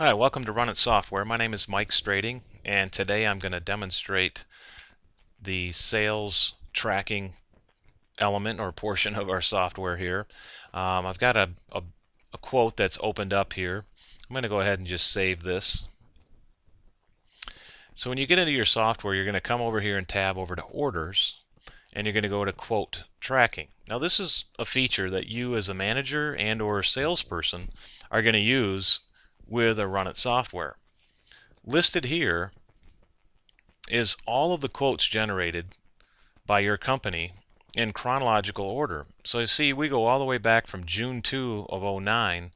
Hi, welcome to Run It Software. My name is Mike Strading, and today I'm going to demonstrate the sales tracking element or portion of our software here. I've got a quote that's opened up here. I'm going to go ahead and just save this. So when you get into your software, you're going to come over here and tab over to Orders, and you're going to go to Quote Tracking. Now this is a feature that you as a manager and or salesperson are going to use with a Run It software. Listed here is all of the quotes generated by your company in chronological order. So you see, we go all the way back from June 2 of '09,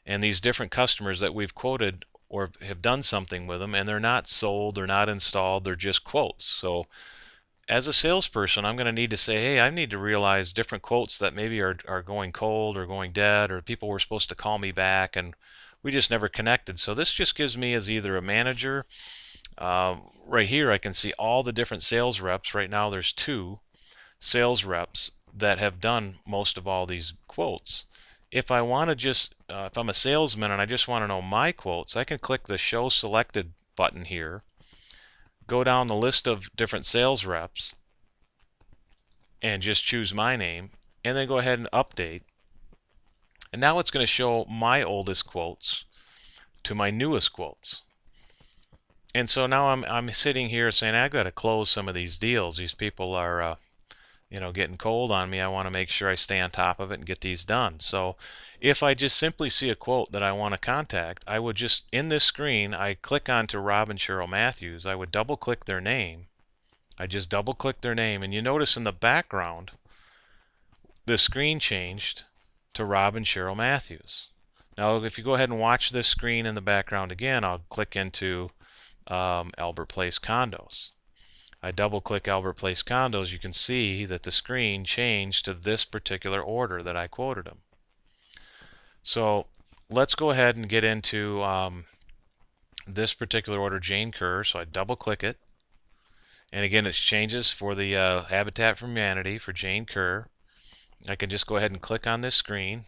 and these different customers that we've quoted or have done something with them, and they're not sold, they're not installed, they're just quotes. So as a salesperson, I'm going to need to say, hey, I need to realize different quotes that maybe are going cold or going dead, or people were supposed to call me back and we just never connected. So this just gives me, as either a manager, right here I can see all the different sales reps. Right now there's 2 sales reps that have done most of all these quotes. If I want to just, if I'm a salesman and I just want to know my quotes, I can click the Show Selected button here, go down the list of different sales reps, and just choose my name, and then go ahead and update. And now it's going to show my oldest quotes to my newest quotes. And so now I'm sitting here saying, I've got to close some of these deals. These people are getting cold on me. I want to make sure I stay on top of it and get these done. So if I just simply see a quote that I want to contact, I would just, in this screen, I click onto Rob and Cheryl Matthews. I would double click their name. I just double click their name, and you notice in the background the screen changed to Rob and Cheryl Matthews. Now if you go ahead and watch this screen in the background again, I'll click into Albert Place Condos. I double click Albert Place Condos, you can see that the screen changed to this particular order that I quoted them. So let's go ahead and get into this particular order, Jane Kerr. So I double click it, and again it changes for the Habitat for Humanity for Jane Kerr. I can just go ahead and click on this screen.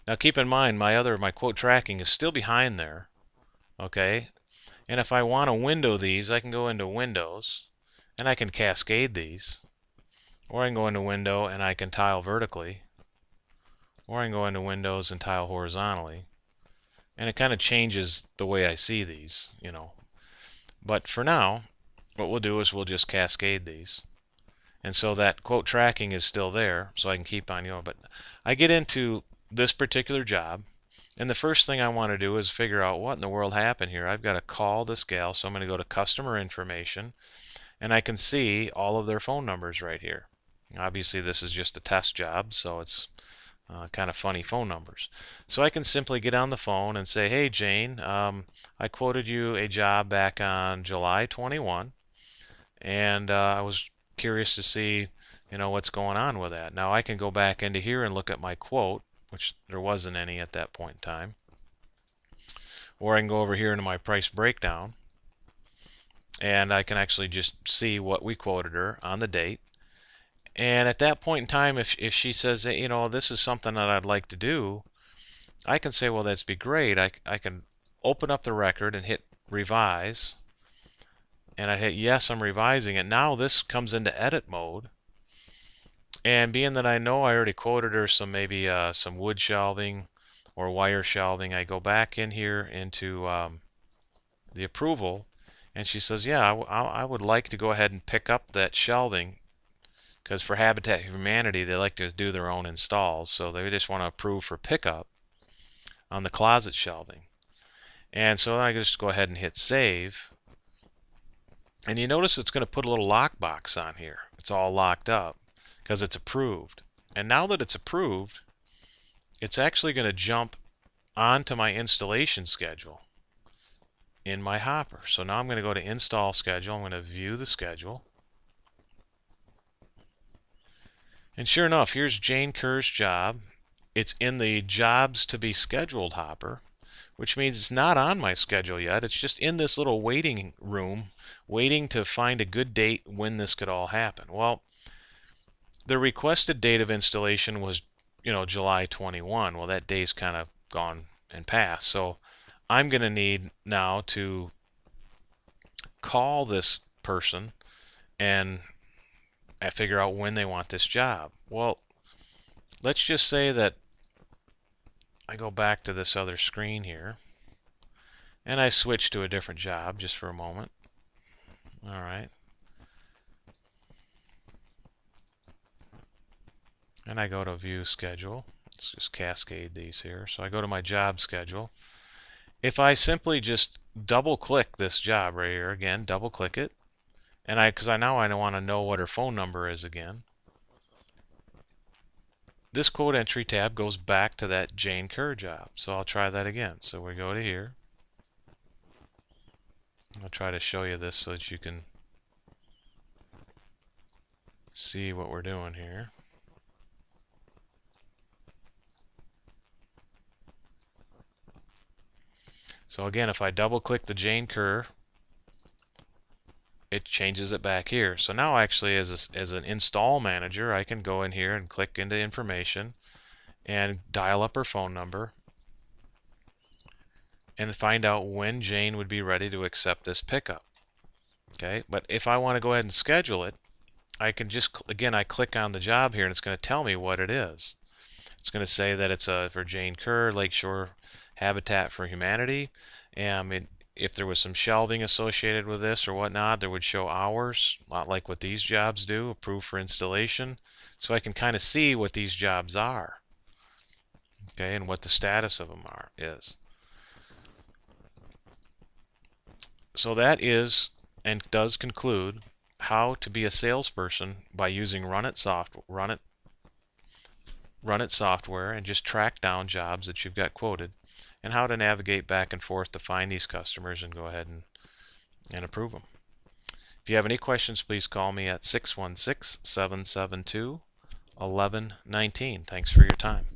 Now keep in mind my quote tracking is still behind there, okay? And if I want to window these, I can go into Windows and I can cascade these, or I can go into Window and I can tile vertically, or I can go into Windows and tile horizontally, and it kind of changes the way I see these, But for now, what we'll do is we'll just cascade these. And so that quote tracking is still there, so I can keep on going. But I get into this particular job, and the first thing I want to do is figure out what in the world happened here. I've got to call this gal, so I'm going to go to Customer Information, and I can see all of their phone numbers right here. Obviously, this is just a test job, so it's kind of funny phone numbers. So I can simply get on the phone and say, hey, Jane, I quoted you a job back on July 21, and I was curious to see what's going on with that. Now I can go back into here and look at my quote, which there wasn't any at that point in time, or I can go over here into my price breakdown, and I can actually just see what we quoted her on the date. And at that point in time, if she says that, this is something that I'd like to do, I can say, well, that'd be great. I can open up the record and hit revise, and I hit yes, I'm revising it. Now this comes into edit mode, and being that I know I already quoted her maybe some wood shelving or wire shelving, I go back in here into the approval, and she says, yeah, I would like to go ahead and pick up that shelving, because for Habitat for Humanity they like to do their own installs, so they just want to approve for pickup on the closet shelving. And so then I just go ahead and hit save, and you notice it's going to put a little lockbox on here. It's all locked up because it's approved. And now that it's approved, it's actually going to jump onto my installation schedule in my hopper. So now I'm going to go to install schedule. I'm going to view the schedule. And sure enough, here's Jane Kerr's job. It's in the jobs to be scheduled hopper, which means it's not on my schedule yet. It's just in this little waiting room, waiting to find a good date when this could all happen. Well, the requested date of installation was, July 21. Well, that day's kind of gone and passed. So I'm going to need now to call this person and figure out when they want this job. Well, let's just say that I go back to this other screen here and I switch to a different job just for a moment. All right. And I go to view schedule. Let's just cascade these here. So I go to my job schedule. If I simply just double click this job right here, again, double click it, and because now I want to know what her phone number is again. This quote entry tab goes back to that Jane Kerr job. So I'll try that again. So we go to here. I'll try to show you this so that you can see what we're doing here. So again, if I double click the Jane Kerr, it changes it back here. So now actually as an install manager, I can go in here and click into information and dial up her phone number and find out when Jane would be ready to accept this pickup. Okay, but if I want to go ahead and schedule it, I can just, again, I click on the job here and it's going to tell me what it is. It's going to say that it's for Jane Kerr, Lakeshore Habitat for Humanity. And if there was some shelving associated with this or whatnot, there would show hours, a lot like what these jobs do, approved for installation. So I can kind of see what these jobs are, okay, and what the status of them is. So that is and does conclude how to be a salesperson by using Run It software and just track down jobs that you've got quoted, and how to navigate back and forth to find these customers and go ahead and approve them. If you have any questions, please call me at 616-772-1119. Thanks for your time.